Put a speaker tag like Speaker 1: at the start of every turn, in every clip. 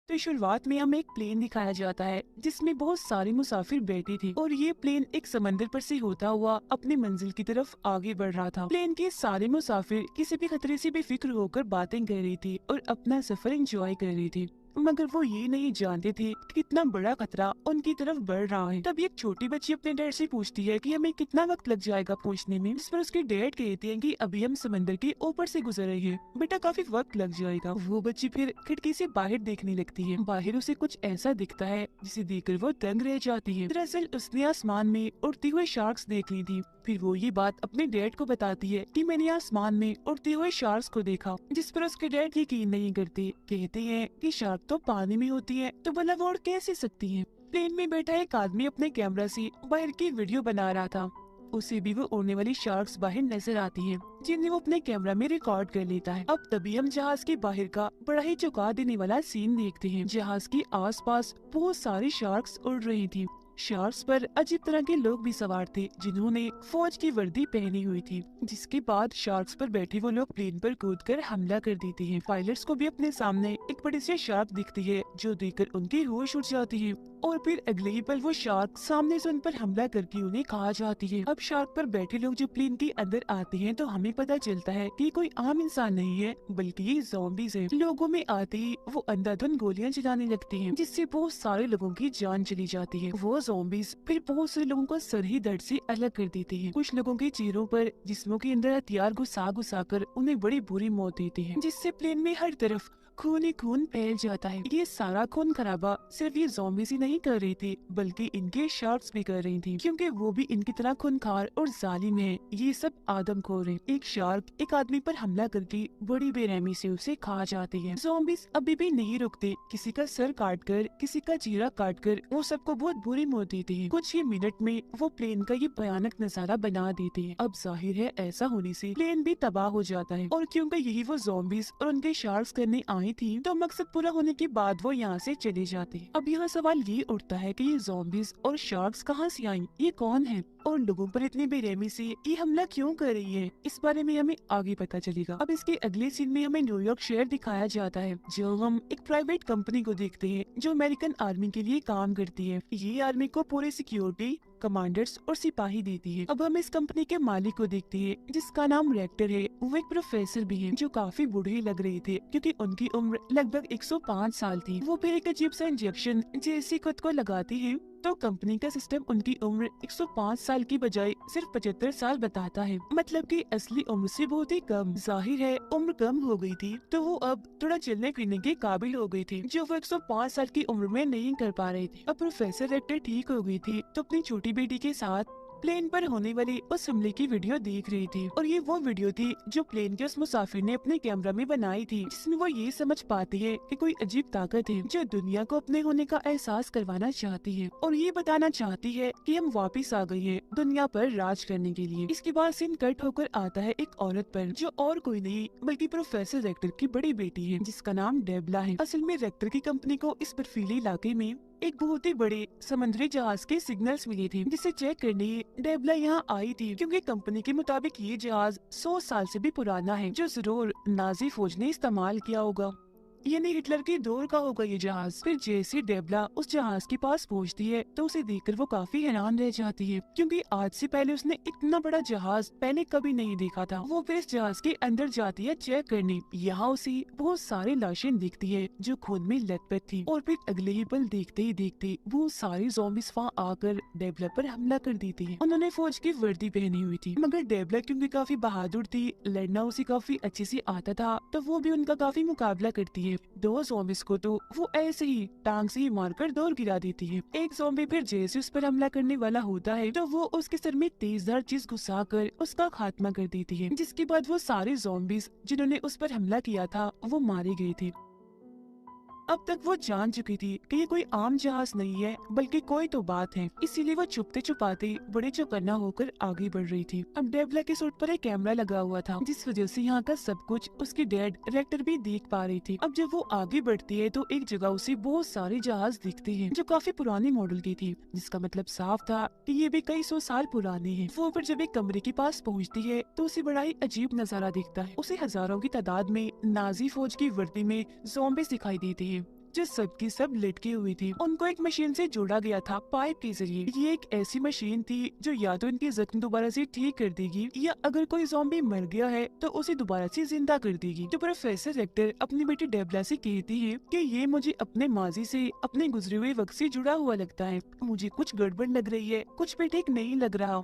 Speaker 1: तो शुरुआत में हमें एक प्लेन दिखाया जाता है जिसमें बहुत सारे मुसाफिर बैठे थे और ये प्लेन एक समंदर पर से होता हुआ अपनी मंजिल की तरफ आगे बढ़ रहा था। प्लेन के सारे मुसाफिर किसी भी खतरे से बेफिक्र होकर बातें कर रही थी और अपना सफर एंजॉय कर रही थी, मगर वो ये नहीं जानते थे कि कितना बड़ा खतरा उनकी तरफ बढ़ रहा है। तब एक छोटी बच्ची अपने डैड से पूछती है कि हमें कितना वक्त लग जाएगा पहुंचने में। इस पर उसके डैड कहते हैं कि अभी हम समंदर के ऊपर से गुजर रहे हैं, बेटा काफी वक्त लग जाएगा। वो बच्ची फिर खिड़की से बाहर देखने लगती है। बाहर उसे कुछ ऐसा दिखता है जिसे देखकर वो दंग रह जाती है। दरअसल उसने आसमान में उड़ती हुए शार्क्स देख ली थी। फिर वो ये बात अपने डैड को बताती है कि मैंने आसमान में उड़ते हुए शार्क्स को देखा, जिस पर उसके डैड यकीन नहीं करते। कहते हैं कि शार्क तो पानी में होती है, तो भला वो उड़ कैसे सकती है। प्लेन में बैठा एक आदमी अपने कैमरा से बाहर की वीडियो बना रहा था। उसे भी वो उड़ने वाली शार्क्स बाहर नजर आती हैं, जिन्हें वो अपने कैमरा में रिकॉर्ड कर लेता है। अब तभी हम जहाज के बाहर का बड़ा ही चौंका देने वाला सीन देखते हैं। जहाज के आसपास बहुत सारी शार्क्स उड़ रही थी। शार्क्स पर अजीब तरह के लोग भी सवार थे जिन्होंने फौज की वर्दी पहनी हुई थी। जिसके बाद शार्क्स पर बैठे वो लोग प्लेन पर कूदकर हमला कर देते हैं। पायलट्स को भी अपने सामने एक बड़ी सी शार्क दिखती है जो देखकर उनकी होश उड़ जाती है और फिर अगले ही पल वो शार्क सामने से उन पर हमला करके उन्हें खा जाती है। अब शार्क पर बैठे लोग जो प्लेन के अंदर आते हैं तो हमें पता चलता है कि कोई आम इंसान नहीं है बल्कि ये ज़ॉम्बीज़ हैं। लोगों में आते ही वो अंधाधुंध गोलियां चलाने लगती हैं, जिससे बहुत सारे लोगों की जान चली जाती है। वो ज़ॉम्बीज़ फिर बहुत से लोगों को सर ही दर्द से अलग कर देते हैं। कुछ लोगों के चेहरों पर जिस्मों के अंदर हथियार घुसा घुसा कर उन्हें बड़ी बुरी मौत देते हैं, जिससे प्लेन में हर तरफ खून ही खून फैल जाता है। ये सारा खून खराबा सिर्फ ये ज़ॉम्बीज़ ही नहीं कर रही थी बल्कि इनके शार्क्स भी कर रही थी, क्योंकि वो भी इनकी तरह खूनखार और जालिम है। ये सब आदमखोर है। एक शार्क एक आदमी पर हमला करके बड़ी बेरहमी से उसे खा जाती है। ज़ॉम्बीज़ अभी भी नहीं रुकते। किसी का सर काट कर, किसी का चेहरा काट कर वो सबको बहुत बुरी मौत देते हैं। कुछ ही मिनट में वो प्लेन का ये भयानक नजारा बना देते हैं। अब जाहिर है ऐसा होने से प्लेन भी तबाह हो जाता है, और क्योंकि यही वो ज़ॉम्बीज़ और उनके शार्क्स करने आई थी तो मकसद पूरा होने के बाद वो यहाँ से चले जाते हैं। अब यहाँ सवाल ये उठता है कि ये ज़ॉम्बीज़ और शार्क्स कहाँ से आई, ये कौन है और लोगों पर इतनी बेरहमी से ये हमला क्यों कर रही है, इस बारे में हमें आगे पता चलेगा। अब इसके अगले सीन में हमें न्यूयॉर्क शहर दिखाया जाता है, जो हम एक प्राइवेट कंपनी को देखते हैं जो अमेरिकन आर्मी के लिए काम करती है। ये आर्मी को पूरी सिक्योरिटी, कमांडर्स और सिपाही देती है। अब हम इस कंपनी के मालिक को देखते हैं जिसका नाम रेक्टर है। वो एक प्रोफेसर भी है जो काफी बूढ़े लग रहे थे क्योंकि उनकी उम्र लगभग 105 साल थी। वो फिर एक अजीब सा इंजेक्शन जैसे खुद को लगाती है तो कंपनी का सिस्टम उनकी उम्र 105 साल की बजाय सिर्फ 75 साल बताता है, मतलब कि असली उम्र से बहुत ही कम। जाहिर है उम्र कम हो गई थी तो वो अब थोड़ा चलने फिरने के काबिल हो गई थी, जो वो 105 साल की उम्र में नहीं कर पा रही थी। अब प्रोफेसर रेक्टर ठीक हो गई थी तो अपनी छोटी बेटी के साथ प्लेन पर होने वाली उस हमले की वीडियो देख रही थी, और ये वो वीडियो थी जो प्लेन के उस मुसाफिर ने अपने कैमरा में बनाई थी, जिसमें वो ये समझ पाती है कि कोई अजीब ताकत है जो दुनिया को अपने होने का एहसास करवाना चाहती है और ये बताना चाहती है कि हम वापस आ गए हैं दुनिया पर राज करने के लिए। इसके बाद सीन कट होकर आता है एक औरत पर जो और कोई नहीं बल्कि प्रोफेसर रेक्टर की बड़ी बेटी है, जिसका नाम डेबला है। असल में रेक्टर की कंपनी को इस बर्फीले इलाके में एक बहुत ही बड़े समुद्री जहाज के सिग्नल्स मिले थे, जिसे चेक करने डेबला यहाँ आई थी, क्योंकि कंपनी के मुताबिक ये जहाज 100 साल से भी पुराना है, जो जरूर नाजी फौज ने इस्तेमाल किया होगा, यानी हिटलर के दौर का होगा ये जहाज। फिर जैसे डेबला उस जहाज के पास पहुंचती है तो उसे देखकर वो काफी हैरान रह जाती है, क्योंकि आज से पहले उसने इतना बड़ा जहाज पहले कभी नहीं देखा था। वो फिर इस जहाज के अंदर जाती है चेक करने। यहाँ उसे बहुत सारी लाशें दिखती है जो खून में लथपथ थी, और फिर अगले ही पल देखते ही देखते वो सारे ज़ॉम्बीज़ वहाँ आकर डेबला पर हमला कर देते हैं। उन्होंने फौज की वर्दी पहनी हुई थी, मगर डेबला क्योंकि काफी बहादुर थी, लड़ना उसे काफी अच्छे से आता था, तो वो भी उनका काफी मुकाबला करती है। दो ज़ॉम्बीज़ को तो वो ऐसे ही टांग से ही मारकर दूर गिरा देती है। एक ज़ॉम्बी फिर जैसे उस पर हमला करने वाला होता है तो वो उसके सर में तेजधार चीज घुसाकर उसका खात्मा कर देती है, जिसके बाद वो सारे ज़ॉम्बीज़ जिन्होंने उस पर हमला किया था वो मारे गए थे। अब तक वो जान चुकी थी कि ये कोई आम जहाज नहीं है बल्कि कोई तो बात है, इसीलिए वो छुपते छुपाते बड़े चौकन्ना होकर आगे बढ़ रही थी। अब डेबला के सूट पर एक कैमरा लगा हुआ था, जिस वजह से यहाँ का सब कुछ उसकी डैड रेक्टर भी देख पा रही थी। अब जब वो आगे बढ़ती है तो एक जगह उसे बहुत सारे जहाज दिखते हैं जो काफी पुराने मॉडल की थी, जिसका मतलब साफ था कि ये भी कई 100 साल पुराने हैं। वो फिर जब एक कमरे के पास पहुँचती है तो उसे बड़ा ही अजीब नजारा दिखता है। उसे हजारों की तादाद में नाजी फौज की वर्दी में ज़ॉम्बीज़ दिखाई देते हैं, जो सबकी सब लटकी हुई थी। उनको एक मशीन से जोड़ा गया था पाइप के जरिए। ये एक ऐसी मशीन थी जो या तो इनके जख्म दोबारा से ठीक कर देगी या अगर कोई ज़ॉम्बी मर गया है तो उसे दोबारा से जिंदा कर देगी। तो प्रोफेसर रेक्टर अपनी बेटी डेबला से कहती है कि ये मुझे अपने माजी से, अपने गुजरे हुए वक्त से जुड़ा हुआ लगता है। मुझे कुछ गड़बड़ लग रही है, कुछ भी ठीक नहीं लग रहा,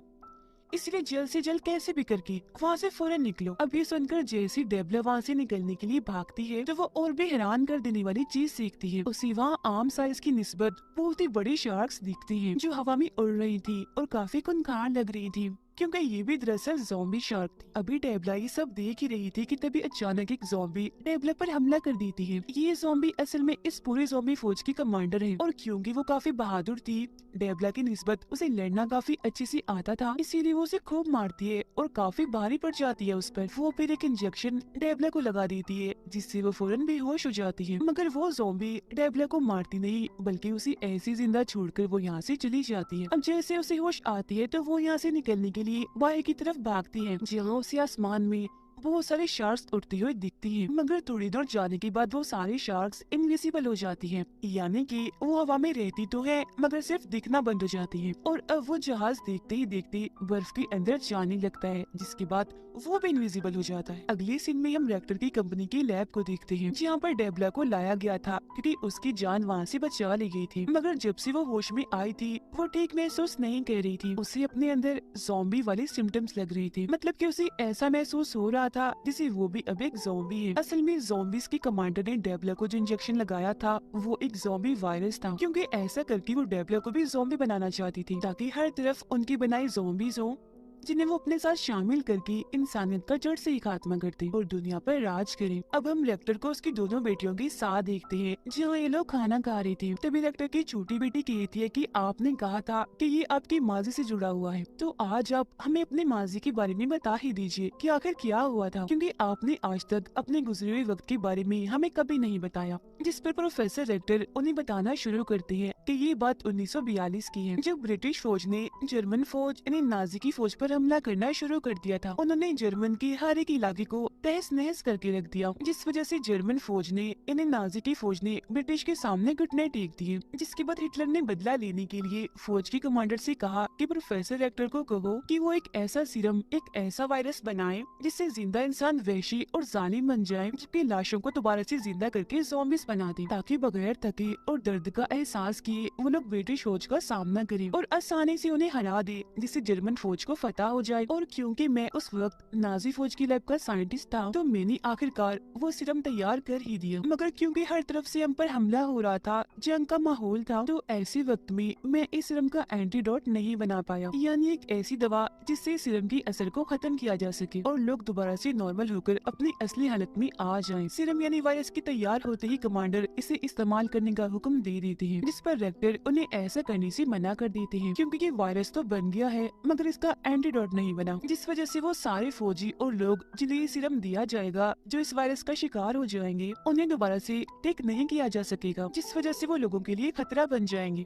Speaker 1: इसलिए जल्द से जल्द कैसे भी करके वहाँ से फौरन निकलो। अभी सुनकर जैसी डेबला वहाँ से निकलने के लिए भागती है तो वो और भी हैरान कर देने वाली चीज सीखती है। उसे वहाँ आम साइज की निस्बत बहुत ही बड़ी शार्क्स दिखती हैं जो हवा में उड़ रही थी और काफी खूंखार लग रही थी, क्योंकि ये भी दरअसल ज़ॉम्बी शार्क थी। अभी डेबला ये सब देख ही रही थी कि तभी अचानक एक ज़ॉम्बी डेबला पर हमला कर देती है। ये ज़ॉम्बी असल में इस पूरी ज़ॉम्बी फौज की कमांडर है और क्योंकि वो काफी बहादुर थी, डेबला की निस्बत उसे लड़ना काफी अच्छे से आता था, इसीलिए वो उसे खूब मारती है और काफी भारी पड़ जाती है उस पर। वो फिर एक इंजेक्शन डेबला को लगा देती है जिससे वो फौरन बेहोश हो जाती है। मगर वो ज़ॉम्बी डेबला को मारती नहीं बल्कि उसे ऐसी जिंदा छोड़कर वो यहाँ से चली जाती है। अब जैसे उसे होश आती है तो वो यहाँ से निकलने के लिए बाहर की तरफ भागती है, जहाँ उसे आसमान में बहुत सारे शार्क्स उड़ते हुए दिखती हैं। मगर थोड़ी दूर जाने के बाद वो सारे शार्क्स इनविजिबल हो जाती हैं, यानी कि वो हवा में रहती तो है मगर सिर्फ दिखना बंद हो जाती है। और अब वो जहाज देखते ही देखते बर्फ के अंदर जाने लगता है, जिसके बाद वो भी इनविजिबल हो जाता है। अगले सीन में हम रेक्टर की कंपनी की लैब को देखते हैं, जहाँ पर डेबला को लाया गया था क्योंकि उसकी जान वहाँ से बचा ली गई थी। मगर जब से वो होश में आई थी वो ठीक महसूस नहीं कर रही थी। उसे अपने अंदर ज़ॉम्बी वाले सिम्टम्स लग रही थी, मतलब कि उसे ऐसा महसूस हो रहा था जैसे वो भी अब एक ज़ॉम्बी है। असल में ज़ॉम्बीज़ के कमांडर ने डेबला को जो इंजेक्शन लगाया था वो एक ज़ॉम्बी वायरस था, क्योंकि ऐसा करके वो डेबला को भी ज़ॉम्बी बनाना चाहती थी ताकि हर तरफ उनकी बनाई ज़ॉम्बीज़ हो जिन्हें वो अपने साथ शामिल करके इंसानियत का जड़ से ही खात्मा करते और दुनिया पर राज करे। अब हम रेक्टर को उसकी दोनों बेटियों के साथ देखते हैं, जहाँ ये लोग खाना खा रही थी। तभी रेक्टर की छोटी बेटी कहती है कि आपने कहा था कि ये आपकी माजी से जुड़ा हुआ है, तो आज आप हमें अपने माजी के बारे में बता ही दीजिए कि आखिर क्या हुआ था, क्योंकि आपने आज तक अपने गुजरे हुए वक्त के बारे में हमें कभी नहीं बताया। जिस पर प्रोफेसर रेक्टर उन्हें बताना शुरू करते हैं कि ये बात 1942 की है, जब ब्रिटिश फौज ने जर्मन फौज यानी नाजी की फौज पर हमला करना शुरू कर दिया था। उन्होंने जर्मन के हर एक इलाके को तहस नहस करके रख दिया, जिस वजह से जर्मन फौज ने इन्हें नाजी की फौज ने ब्रिटिश के सामने घुटने टेक दिए। जिसके बाद हिटलर ने बदला लेने के लिए फौज के कमांडर से कहा कि प्रोफेसर रेक्टर को कहो कि वो एक ऐसा सीरम, एक ऐसा वायरस बनाए जिससे जिंदा इंसान वहशी और जालिम बन जाए, जबकि लाशों को दोबारा से जिंदा करके ज़ॉम्बीज़ बना दे, ताकि बगैर थके और दर्द का एहसास किए वो लोग ब्रिटिश फौज का सामना करें और आसानी से उन्हें हरा दे, जिससे जर्मन फौज को फतह हो जाए। और क्योंकि मैं उस वक्त नाजी फौज की लैब का साइंटिस्ट था तो मैंने आखिरकार वो सीरम तैयार कर ही दिया। मगर क्योंकि हर तरफ से हम पर हमला हो रहा था, जंग का माहौल था, तो ऐसे वक्त में मैं इस सीरम का एंटीडोट नहीं बना पाया, यानी एक ऐसी दवा जिससे सीरम की असर को खत्म किया जा सके और लोग दोबारा से नॉर्मल होकर अपनी असली हालत में आ जाएं। सीरम यानी वायरस की तैयार होते ही कमांडर इसे इस्तेमाल करने का हुक्म दे देते हैं, जिस पर रेक्टर उन्हें ऐसा करने से मना कर देते हैं, क्योंकि ये वायरस तो बन गया है मगर इसका एंटीडोट नहीं बना, जिस वजह से वो सारे फौजी और लोग जिन्हें सीरम दिया जाएगा जो इस वायरस का शिकार हो जाएंगे, उन्हें दोबारा से टेक नहीं किया जा सकेगा, जिस वजह से वो लोगों के लिए खतरा बन जाएंगे।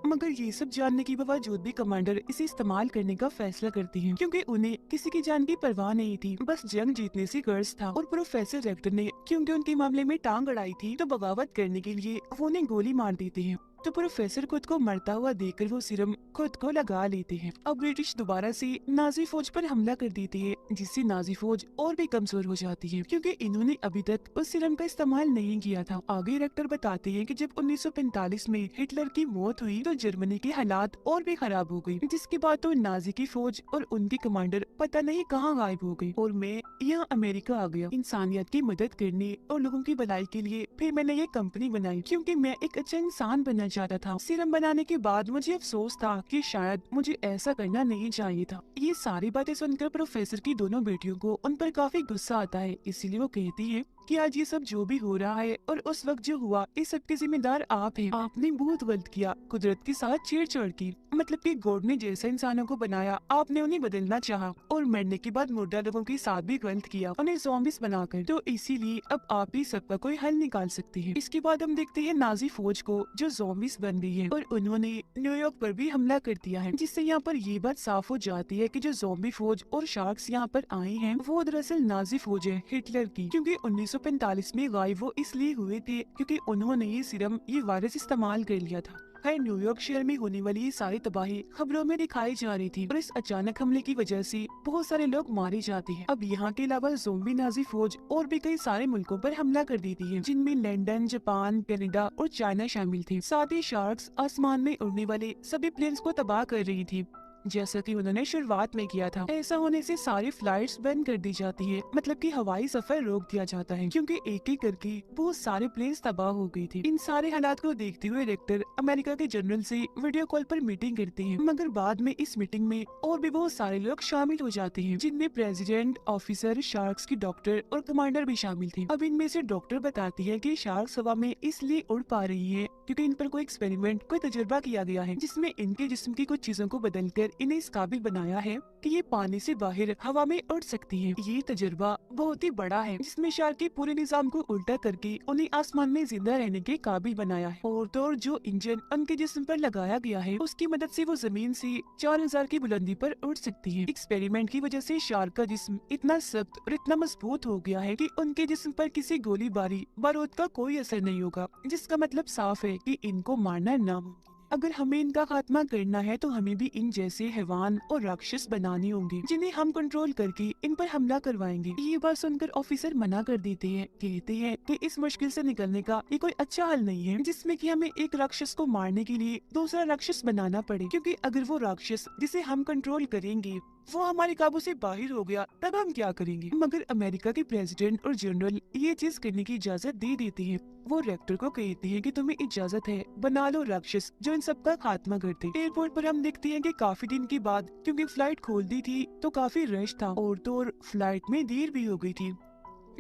Speaker 1: मगर ये सब जानने के बावजूद भी कमांडर इसे इस्तेमाल करने का फैसला करती हैं, क्योंकि उन्हें किसी की जान की परवाह नहीं थी, बस जंग जीतने से गर्ज था। और प्रोफेसर रेक्टर ने क्योंकि उनके मामले में टांग अड़ाई थी तो बगावत करने के लिए वो उन्हें गोली मार देते हैं। तो प्रोफेसर खुद को मरता हुआ देखकर वो सीरम खुद को लगा लेते हैं। अब ब्रिटिश दोबारा से नाजी फौज पर हमला कर देती है, जिससे नाजी फौज और भी कमजोर हो जाती है, क्योंकि इन्होंने अभी तक उस सीरम का इस्तेमाल नहीं किया था। आगे रेक्टर बताते हैं कि जब 1945 में हिटलर की मौत हुई तो जर्मनी के हालात और भी खराब हो गई, जिसके बाद तो नाजी की फौज और उनके कमांडर पता नहीं कहाँ गायब हो गए और मैं यहाँ अमेरिका आ गया इंसानियत की मदद करने और लोगों की भलाई के लिए। फिर मैंने ये कंपनी बनाई क्योंकि मैं एक अच्छा इंसान बनना चाहता था। सीरम बनाने के बाद मुझे अफसोस था कि शायद मुझे ऐसा करना नहीं चाहिए था। ये सारी बातें सुनकर प्रोफेसर की दोनों बेटियों को उन पर काफी गुस्सा आता है, इसीलिए वो कहती है कि आज ये सब जो भी हो रहा है और उस वक्त जो हुआ, इस सब के जिम्मेदार आप हैं। आपने बहुत गलत किया, कुदरत के साथ छेड़छाड़ की, मतलब कि गॉड ने जैसे इंसानों को बनाया आपने उन्हें बदलना चाहा और मरने के बाद मुर्दा लोगों के साथ भी गलत किया, उन्हें ज़ॉम्बीज़ बनाकर। तो इसीलिए अब आप ही सबका कोई हल निकाल सकते हैं। इसके बाद हम देखते हैं नाजी फौज को जो ज़ॉम्बीज़ बन गई है और उन्होंने न्यूयॉर्क पर भी हमला कर दिया है, जिससे यहाँ पर ये बात साफ हो जाती है कि जो ज़ॉम्बी फौज और शार्क्स यहाँ पर आई हैं वो दरअसल नाजी फौज है हिटलर की, क्योंकि 1945 में गायब वो इसलिए हुए थे क्योंकि उन्होंने ये सीरम, ये वायरस इस्तेमाल कर लिया था। खैर, न्यूयॉर्क शहर में होने वाली ये सारी तबाही खबरों में दिखाई जा रही थी और इस अचानक हमले की वजह से बहुत सारे लोग मारे जाते हैं। अब यहाँ के अलावा ज़ोंबी नाजी फौज और भी कई सारे मुल्कों पर हमला कर देती है, जिनमें लंदन, जापान, कनाडा और चाइना शामिल थे। साथ ही शार्क्स आसमान में उड़ने वाले सभी प्लेन्स को तबाह कर रही थी, जैसा कि उन्होंने शुरुआत में किया था। ऐसा होने से सारी फ्लाइट्स बंद कर दी जाती है, मतलब कि हवाई सफर रोक दिया जाता है, क्योंकि एक एक करके बहुत सारे प्लेन्स तबाह हो गई थी। इन सारे हालात को देखते हुए डायरेक्टर अमेरिका के जनरल से वीडियो कॉल पर मीटिंग करते हैं, मगर बाद में इस मीटिंग में और भी बहुत सारे लोग शामिल हो जाते हैं, जिनमें प्रेसिडेंट, ऑफिसर, शार्क्स की डॉक्टर और कमांडर भी शामिल थे। अब इनमें से डॉक्टर बताती है कि शार्क्स हवा में इसलिए उड़ पा रही है क्योंकि इन पर कोई एक्सपेरिमेंट, कोई तजुर्बा किया गया है, जिसमें इनके जिस्म की कुछ चीजों को बदलकर इन्हें इस काबिल बनाया है कि ये पानी से बाहर हवा में उड़ सकती हैं। ये तजुर्बा बहुत ही बड़ा है, जिसमें शार्क के पूरे निजाम को उल्टा करके उन्हें आसमान में जिंदा रहने के काबिल बनाया है। और तो और जो इंजन उनके जिस्म पर लगाया गया है, उसकी मदद से वो जमीन से 4000 की बुलंदी पर उड़ सकती है। एक्सपेरिमेंट की वजह से शार्क का जिस्म इतना सख्त और इतना मजबूत हो गया है कि उनके जिस्म पर किसी गोलीबारी, बारूद का कोई असर नहीं होगा, जिसका मतलब साफ है कि इनको मारना नामुमकिन है। अगर हमें इनका खात्मा करना है तो हमें भी इन जैसे हैवान और राक्षस बनाने होंगे, जिन्हें हम कंट्रोल करके इन पर हमला करवाएंगे। ये बात सुनकर ऑफिसर मना कर देते हैं, कहते हैं कि इस मुश्किल से निकलने का ये कोई अच्छा हल नहीं है, जिसमें कि हमें एक राक्षस को मारने के लिए दूसरा राक्षस बनाना पड़े, क्योंकि अगर वो राक्षस जिसे हम कंट्रोल करेंगे वो हमारे काबू से बाहर हो गया, तब हम क्या करेंगे। मगर अमेरिका के प्रेसिडेंट और जनरल ये चीज करने की इजाजत दे देती है। वो रेक्टर को कहते हैं कि तुम्हें इजाजत है, बना लो राक्षस जो इन सबका खात्मा कर दे। एयरपोर्ट पर हम देखते हैं कि काफी दिन के बाद, क्योंकि फ्लाइट खोल दी थी तो काफी रश था और तो और फ्लाइट में देर भी हो गई थी,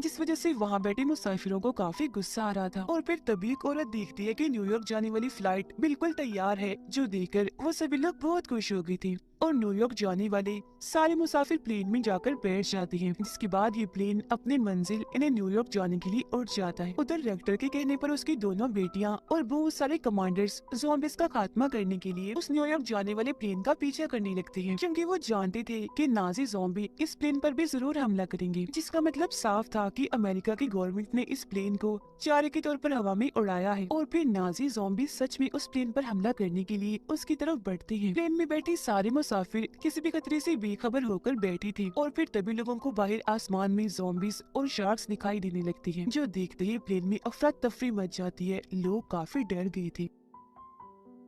Speaker 1: जिस वजह से वहाँ बैठे मुसाफिरों को काफी गुस्सा आ रहा था। और फिर तभी एक औरत देखती है कि न्यूयॉर्क जाने वाली फ्लाइट बिल्कुल तैयार है, जो देखकर वो सभी लोग बहुत खुश हो गई थी और न्यूयॉर्क जाने वाले सारे मुसाफिर प्लेन में जाकर बैठ जाते हैं, जिसके बाद ये प्लेन अपने मंजिल इन्हें न्यूयॉर्क जाने के लिए उड़ जाता है। उधर रेक्टर के कहने पर उसकी दोनों बेटियां और बहुत सारे कमांडर्स ज़ॉम्बीज़ का खात्मा करने के लिए उस न्यूयॉर्क जाने वाले प्लेन का पीछा करने लगते हैं, क्योंकि वो जानते थे कि नाजी ज़ॉम्बी इस प्लेन पर भी जरूर हमला करेंगे, जिसका मतलब साफ था कि अमेरिका की गवर्नमेंट ने इस प्लेन को चारे के तौर पर हवा में उड़ाया है। और फिर नाजी ज़ॉम्बी सच में उस प्लेन पर हमला करने के लिए उसकी तरफ बढ़ते हैं। प्लेन में बैठी सारे मुसाफिर किसी भी खतरे से बेखबर होकर बैठी थी और फिर तभी लोगों को बाहर आसमान में ज़ॉम्बीज और शार्क्स दिखाई देने लगती हैं, जो देखते ही प्लेन में अफरा तफरी मच जाती है। लोग काफी डर गए थे।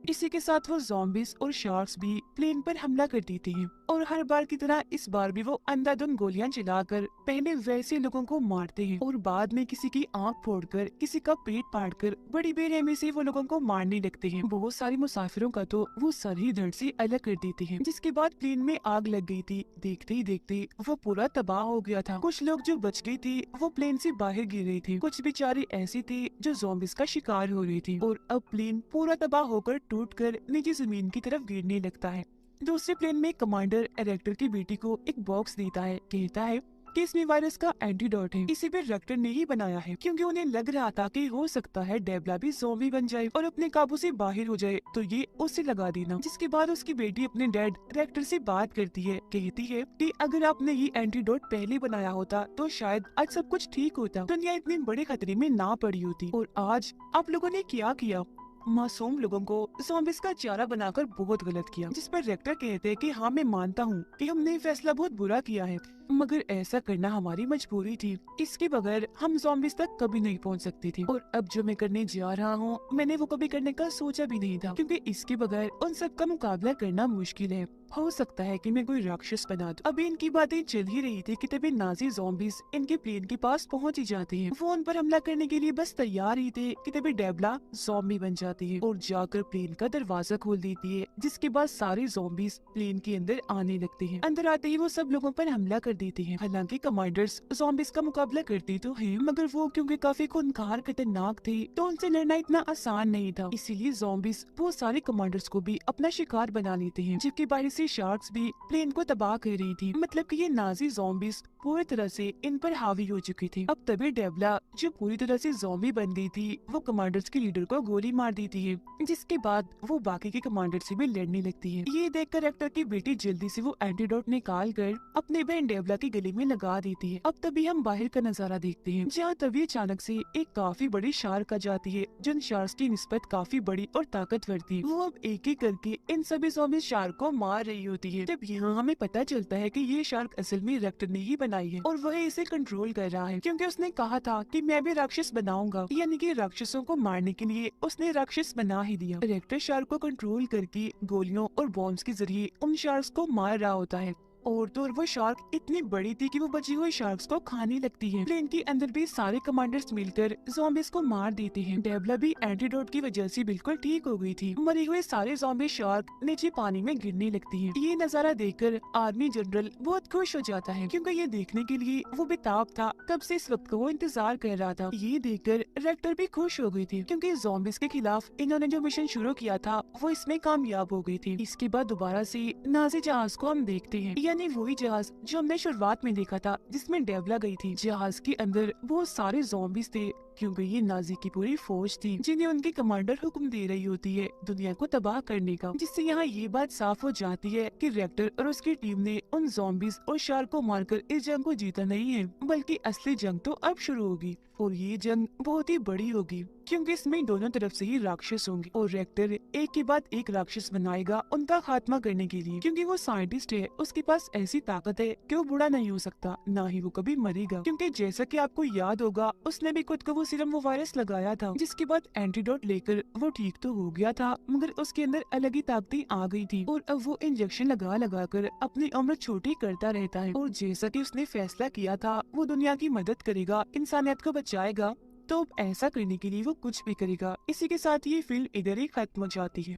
Speaker 1: इसी के साथ वो ज़ॉम्बीज और शार्क्स भी प्लेन पर हमला कर देते हैं और हर बार की तरह इस बार भी वो अंधाधुंध गोलियां चलाकर पहले वैसे लोगों को मारते हैं और बाद में किसी की आंख फोड़कर, किसी का पेट फाड़कर बड़ी बेरहमी से वो लोगों को मारने लगते हैं। बहुत सारे मुसाफिरों का तो वो सर ही धड़ से अलग कर देते हैं। जिसके बाद प्लेन में आग लग गई थी। देखते ही देखते वो पूरा तबाह हो गया था। कुछ लोग जो बच गए थे वो प्लेन से बाहर गिर रहे थे, कुछ बेचारे ऐसे थे जो ज़ॉम्बीज का शिकार हो रहे थे और अब प्लेन पूरा तबाह होकर टूटकर नीचे जमीन की तरफ गिरने लगता है। दूसरे प्लेन में कमांडर रेक्टर की बेटी को एक बॉक्स देता है, कहता है कि इसमें वायरस का एंटीडोट है, इसे भी रेक्टर ने ही बनाया है, क्योंकि उन्हें लग रहा था कि हो सकता है डेबला भी ज़ॉम्बी बन जाए और अपने काबू से बाहर हो जाए, तो ये उसे लगा देना। जिसके बाद उसकी बेटी अपने डैड रेक्टर से बात करती है, कहती है कि अगर आपने ये एंटीडोट पहले बनाया होता तो शायद आज सब कुछ ठीक होता, दुनिया इतने बड़े खतरे में ना पड़ी होती। और आज आप लोगों ने क्या किया, मासूम लोगों को ज़ॉम्बीज़ का चारा बनाकर बहुत गलत किया। जिस पर रेक्टर कहते हैं कि हाँ, मैं मानता हूँ कि हमने फैसला बहुत बुरा किया है, मगर ऐसा करना हमारी मजबूरी थी। इसके बगैर हम ज़ॉम्बीज़ तक कभी नहीं पहुँच सकते थे और अब जो मैं करने जा रहा हूँ मैंने वो कभी करने का सोचा भी नहीं था, क्योंकि इसके बगैर उन सब का मुकाबला करना मुश्किल है। हो सकता है कि मैं कोई राक्षस बना दूं। अभी इनकी बातें चल ही रही थी कि तभी नाजी ज़ॉम्बीज़ इनके प्लेन के पास पहुंच ही जाते हैं। वो उन पर हमला करने के लिए बस तैयार ही थे कि तभी डेबला ज़ॉम्बी बन जाती है और जाकर प्लेन का दरवाजा खोल देती है। जिसके बाद सारे ज़ॉम्बीज़ प्लेन के अंदर आने लगते हैं। अंदर आते ही वो सब लोगों पर हमला कर देते हैं। हालांकि कमांडर्स ज़ॉम्बीज़ का मुकाबला करते तो हैं, मगर वो क्योंकि काफी खूंखार खतरनाक थे तो उनसे लड़ना इतना आसान नहीं था। इसीलिए ज़ॉम्बीज़ बहुत सारे कमांडर्स को भी अपना शिकार बना लेते हैं, जबकि बाहर से शार्क्स भी प्लेन को तबाह कर रही थी। मतलब कि ये नाजी ज़ॉम्बीज़ पूरी तरह से इन पर हावी हो चुकी थी। अब तभी डेबला, जो पूरी तरह से ज़ॉम्बी बन गई थी, वो कमांडर्स के लीडर को गोली मार देती है, जिसके बाद वो बाकी के कमांडर से भी लड़ने लगती है। ये देखकर रेक्टर की बेटी जल्दी से वो एंटीडोट निकाल कर अपनी बहन डेबला डेवला के गले में लगा देती है। अब तभी हम बाहर का नजारा देखते हैं, जहाँ तभी अचानक से एक काफी बड़ी शार्क आ जाती है, जिन शार्क्स की निस्बत काफी बड़ी और ताकतवर थी। वो अब एक एक करके इन सभी ज़ॉम्बी शार्क को मार रही होती है। तब यहाँ हमें पता चलता है कि ये शार्क असल में रेक्टर ने ही बनाई है और वह इसे कंट्रोल कर रहा है, क्योंकि उसने कहा था कि मैं भी राक्षस बनाऊंगा, यानी कि राक्षसों को मारने के लिए उसने राक्षस बना ही दिया। रेक्टर शार्क को कंट्रोल करके गोलियों और बॉम्ब्स के जरिए उन शार्क्स को मार रहा होता है। और तो वो शार्क इतनी बड़ी थी कि वो बची हुई शार्क्स को खाने लगती है। प्लेन के अंदर भी सारे कमांडर्स मिलकर ज़ॉम्बीज़ को मार देते हैं। डेवला भी एंटीडोट की वजह से बिल्कुल ठीक हो गई थी। मरे हुए सारे ज़ॉम्बी शार्क नीचे पानी में गिरने लगती हैं। ये नजारा देखकर आर्मी जनरल बहुत खुश हो जाता है, क्योंकि ये देखने के लिए वो बेताब था, कब से इस वक्त को वो इंतजार कर रहा था। ये देखकर रेक्टर भी खुश हो गई थी, क्योंकि ज़ॉम्बीज़ के खिलाफ इन्होंने जो मिशन शुरू किया था वो इसमें कामयाब हो गई थी। इसके बाद दोबारा से नाज़ी जहाज को हम देखते हैं, यानी वही जहाज जो हमने शुरुआत में देखा था, जिसमें डेवला गई थी। जहाज के अंदर बहुत सारे ज़ॉम्बीज़ थे, क्योंकि ये नाजी की पूरी फौज थी, जिन्हें उनकी कमांडर हुक्म दे रही होती है दुनिया को तबाह करने का। जिससे यहाँ ये बात साफ हो जाती है कि रेक्टर और उसकी टीम ने उन ज़ॉम्बीज़ और शार्क को मारकर इस जंग को जीता नहीं है, बल्कि असली जंग तो अब शुरू होगी, और ये जंग बहुत ही बड़ी होगी, क्योंकि इसमें दोनों तरफ से ही राक्षस होंगे और रेक्टर एक के बाद एक राक्षस बनाएगा उनका खात्मा करने के लिए। क्योंकि वो साइंटिस्ट है, उसके पास ऐसी ताकत है कि वो बुरा नहीं हो सकता, ना ही वो कभी मरेगा। क्योंकि जैसा कि आपको याद होगा, उसने भी खुद को वो सीरम वो वायरस लगाया था, जिसके बाद एंटीडोट लेकर वो ठीक तो हो गया था, मगर उसके अंदर अलग ही ताकतें आ गई थी और अब वो इंजेक्शन लगा लगा कर अपनी उम्र छोटी करता रहता है। और जैसा कि उसने फैसला किया था वो दुनिया की मदद करेगा, इंसानियत को बचाएगा, तो अब ऐसा करने के लिए वो कुछ भी करेगा। इसी के साथ ये फिल्म इधर ही खत्म हो जाती है।